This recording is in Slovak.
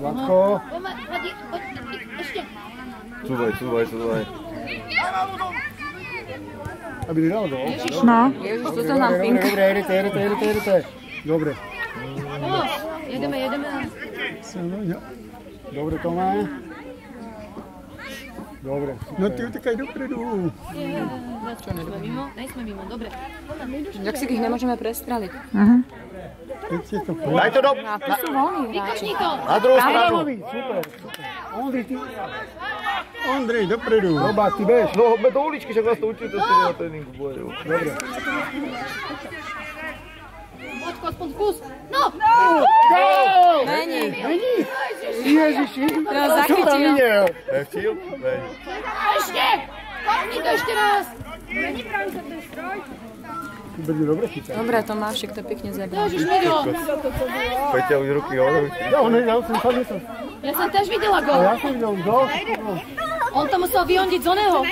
Vládko. Cúvaj. Aby nedal gól. No. Ježiš, to sa nám pinka. Dobre, jedete. Dobre. Jedeme. Dobre, Tomé. Dobre. No ty utekaj dopredu. Nejsme mimo, dobre. Jak si ich nemôžeme prestreliť. Daj to do... Tu sú voľní hráči. Na druhú stranu. Super. Ondrej, dopredu. Roba, ty bež. No, hoďme do uličky, však vás to učili, to ste na tréninku bojujú. Dobre. Poďko, aspoň skús. No! Není. Ježiši. Teraz zachytil. Nechtil? Není. Ešte! Kopni to ešte raz! Ty bude dobre chytať. Dobre, Tomášek to pekne zebral. Ježiš, Miro! Poďte už ruky hore. Ja som Ja som tiež videla gól. Ja som videl gól. On to musel vyhondiť z oného.